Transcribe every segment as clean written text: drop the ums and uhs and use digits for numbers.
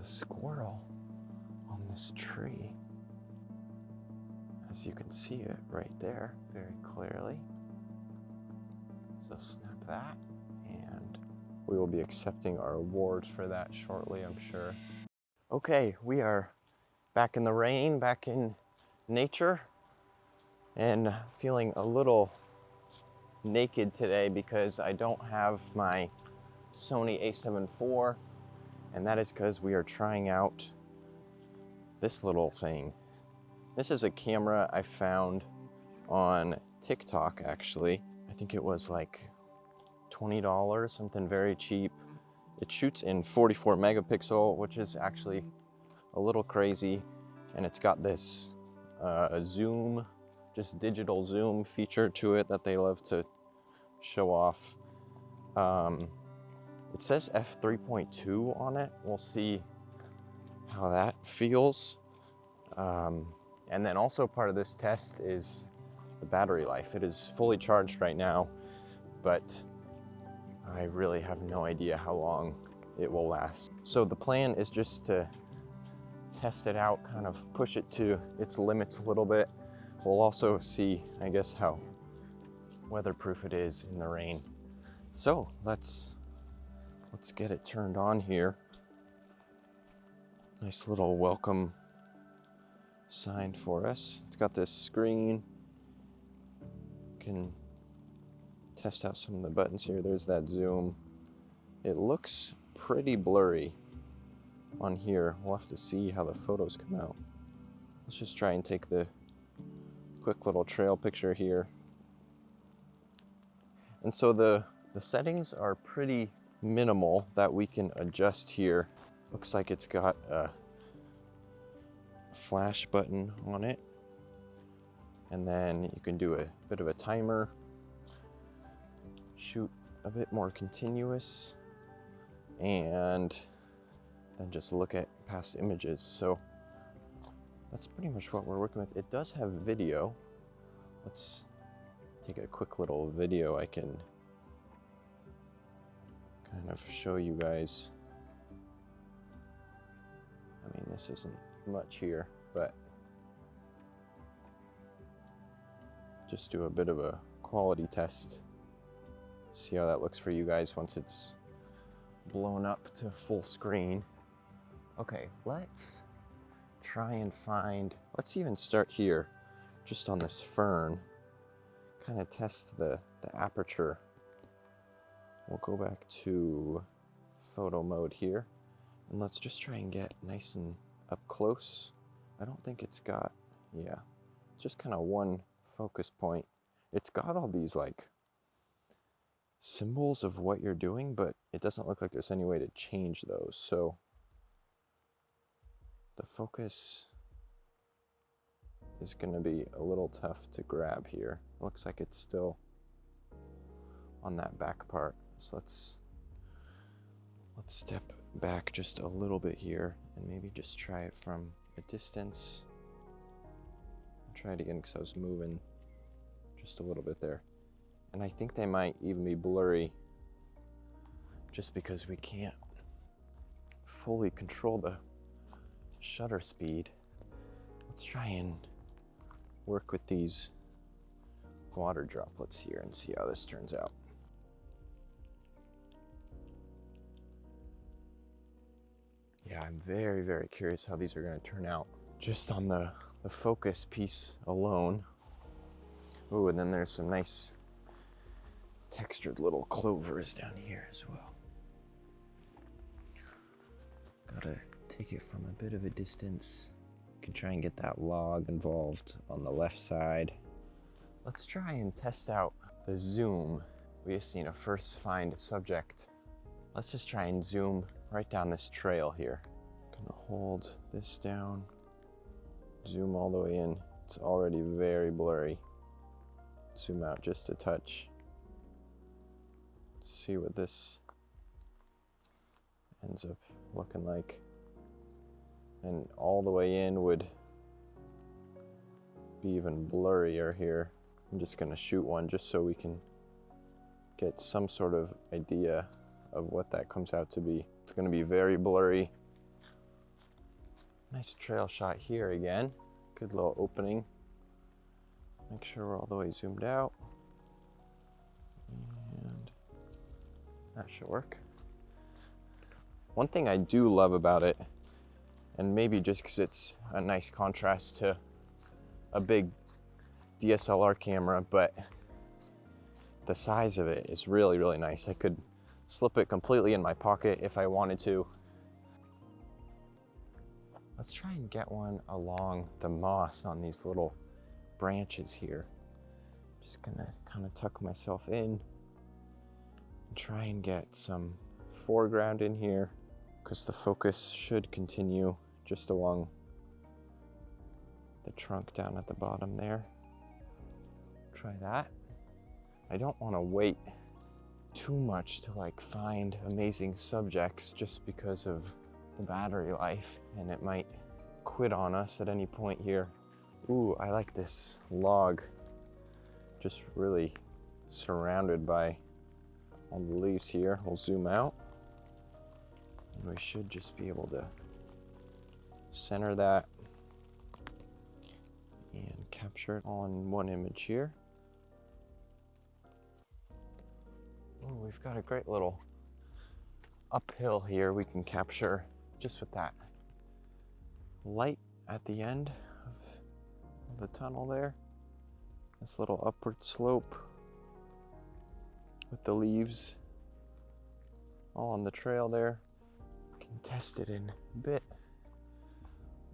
a squirrel on this tree. As you can see it right there very clearly. So snap that, and we will be accepting our awards for that shortly, I'm sure. Okay, we are back in the rain, back in nature, and feeling a little naked today because I don't have my Sony A7IV, and that is because we are trying out this little thing. This is a camera I found on TikTok, actually. I think it was like $20, something very cheap. It shoots in 44 megapixel, which is actually a little crazy. And it's got this zoom, just digital zoom feature to it that they love to show off. It says f3.2 on it. We'll see how that feels. And then also part of this test is the battery life. It is fully charged right now, but I really have no idea how long it will last. So the plan is just to test it out, kind of push it to its limits a little bit. We'll also see, I guess, how weatherproof it is in the rain. So let's get it turned on here. Nice little welcome sign for us. It's got this screen. Can test out some of the buttons here. There's that zoom. It looks pretty blurry on here. We'll have to see how the photos come out. Let's just try and take the quick little trail picture here. And so the settings are pretty minimal that we can adjust here. Looks like it's got a flash button on it, and then you can do a bit of a timer, shoot a bit more continuous, and then just look at past images. So that's pretty much what we're working with. It does have video. Let's take a quick little video. I can kind of show you guys. I mean, this isn't much here, but just do a bit of a quality test. See how that looks for you guys once it's blown up to full screen. Okay, let's try and find, let's even start here, just on this fern, kind of test the aperture. We'll go back to photo mode here, and let's just try and get nice and up close. I don't think it's got, yeah, it's just kind of one focus point. It's got all these like symbols of what you're doing, but it doesn't look like there's any way to change those. So the focus is going to be a little tough to grab here. It looks like it's still on that back part. So let's step back just a little bit here and maybe just try it from a distance. Try it again because I was moving just a little bit there. And I think they might even be blurry just because we can't fully control the shutter speed. Let's try and work with these water droplets here and see how this turns out. Yeah, I'm very, very curious how these are going to turn out just on the focus piece alone. Oh, and then there's some nice textured little clovers down here as well. Gotta take it from a bit of a distance. You can try and get that log involved on the left side. Let's try and test out the zoom. We have seen a first find subject. Let's just try and zoom right down this trail here. Gonna hold this down, zoom all the way in. It's already very blurry. Zoom out just a touch. See what this ends up looking like. And all the way in would be even blurrier here. I'm just gonna shoot one just so we can get some sort of idea of what that comes out to be. It's gonna be very blurry. Nice trail shot here again. Good little opening. Make sure we're all the way zoomed out. And that should work. One thing I do love about it, and maybe just because it's a nice contrast to a big DSLR camera, but the size of it is really, really nice. I could slip it completely in my pocket if I wanted to. Let's try and get one along the moss on these little branches here. Just gonna kind of tuck myself in and try and get some foreground in here, because the focus should continue just along the trunk down at the bottom there. Try that. I don't want to wait too much to like find amazing subjects just because of the battery life, and it might quit on us at any point here. Ooh, I like this log, just really surrounded by all the leaves here. We'll zoom out and we should just be able to center that and capture it all in one image here. Oh, we've got a great little uphill here we can capture just with that light at the end of the tunnel there. This little upward slope with the leaves all on the trail there. We can test it in a bit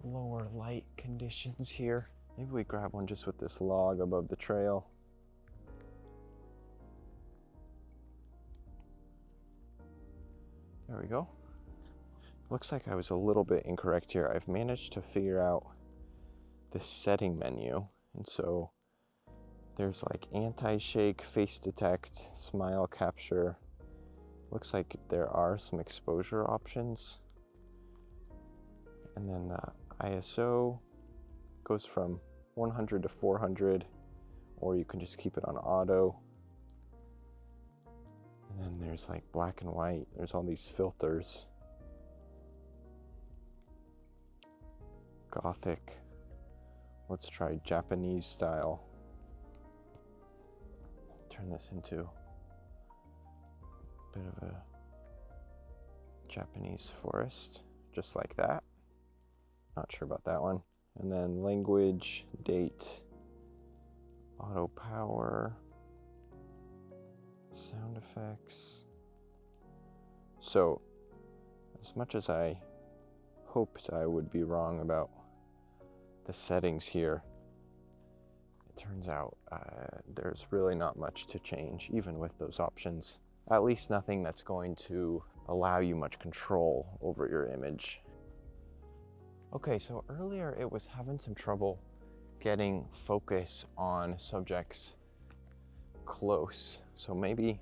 lower light conditions here. Maybe we grab one just with this log above the trail. There we go. Looks like I was a little bit incorrect here. I've managed to figure out the setting menu. And so there's like anti-shake, face detect, smile capture. Looks like there are some exposure options. And then the ISO goes from 100 to 400, or you can just keep it on auto. And then there's like black and white. There's all these filters. Gothic. Let's try Japanese style. Turn this into a bit of a Japanese forest, just like that. Not sure about that one. And then language, date, auto power, sound effects. So, as much as I hoped I would be wrong about the settings here, it turns out there's really not much to change, even with those options. At least nothing that's going to allow you much control over your image. Okay, so earlier it was having some trouble getting focus on subjects close. So maybe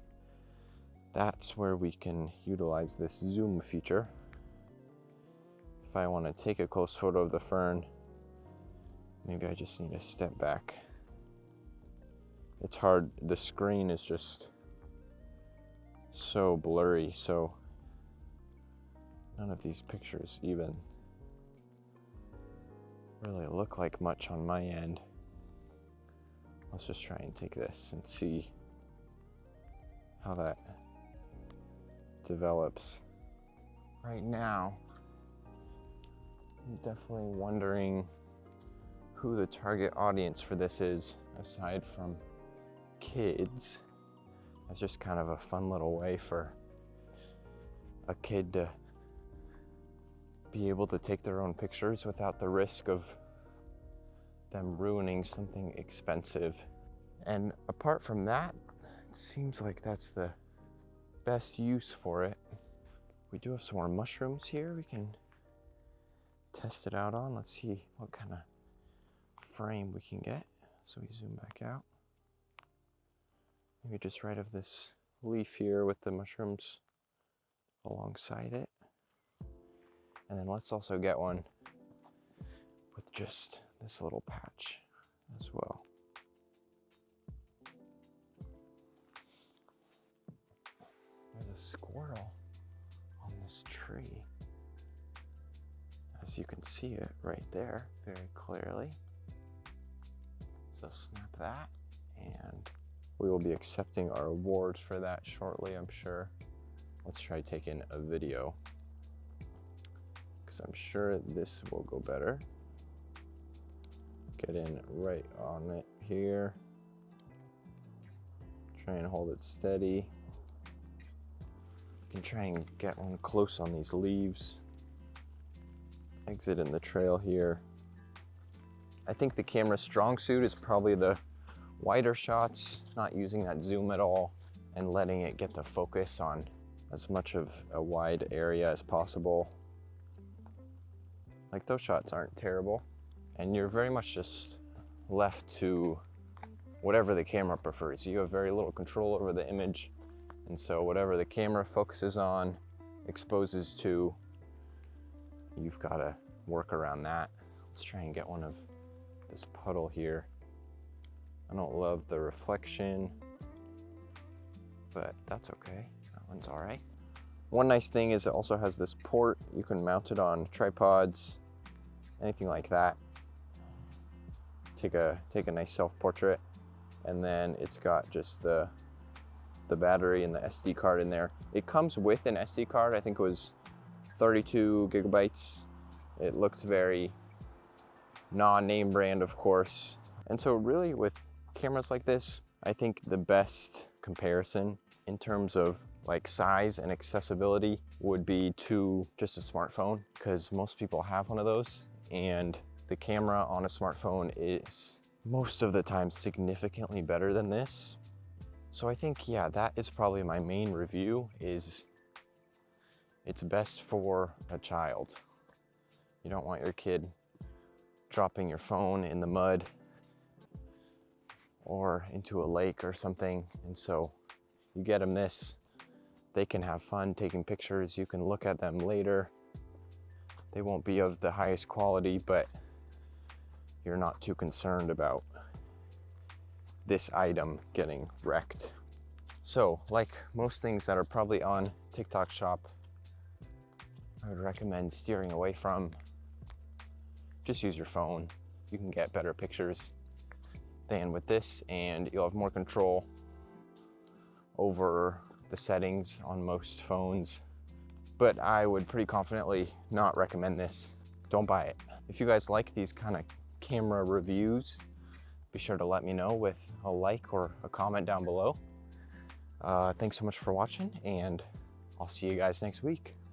that's where we can utilize this zoom feature. If I want to take a close photo of the fern, maybe I just need to step back. It's hard, the screen is just so blurry, so none of these pictures even really look like much on my end. Let's just try and take this and see how that develops. Right now, I'm definitely wondering who the target audience for this is, aside from kids. That's just kind of a fun little way for a kid to be able to take their own pictures without the risk of them ruining something expensive. And apart from that, it seems like that's the best use for it. We do have some more mushrooms here we can test it out on. Let's see what kind of frame we can get. So we zoom back out. Maybe just right of this leaf here with the mushrooms alongside it. And then let's also get one with just this little patch as well. There's a squirrel on this tree. as you can see it right there very clearly. So snap that, and we will be accepting our awards for that shortly, I'm sure. Let's try taking a video, because I'm sure this will go better. Get in right on it here. Try and hold it steady. You can try and get one close on these leaves. Exit in the trail here. I think the camera's strong suit is probably the wider shots, not using that zoom at all and letting it get the focus on as much of a wide area as possible. Like, those shots aren't terrible. And you're very much just left to whatever the camera prefers. You have very little control over the image. And so whatever the camera focuses on, exposes to, you've got to work around that. Let's try and get one of this puddle here. I don't love the reflection, but that's okay. That one's all right. One nice thing is it also has this port. You can mount it on tripods, anything like that. Take a nice self-portrait, and then it's got just the battery and the SD card in there. It comes with an SD card. I think it was 32 gigabytes. It looked very non-name brand, of course. And so really with cameras like this, I think the best comparison in terms of like size and accessibility would be to just a smartphone, because most people have one of those, and the camera on a smartphone is most of the time significantly better than this. So I think, yeah, that is probably my main review, is it's best for a child. You don't want your kid dropping your phone in the mud or into a lake or something. And so you get them this, they can have fun taking pictures. You can look at them later. They won't be of the highest quality, but you're not too concerned about this item getting wrecked. So, like most things that are probably on TikTok Shop, I would recommend steering away from. Just use your phone. You can get better pictures than with this, and you'll have more control over the settings on most phones. But I would pretty confidently not recommend this. Don't buy it. If you guys like these kind of camera reviews, be sure to let me know with a like or a comment down below. Thanks so much for watching, and I'll see you guys next week.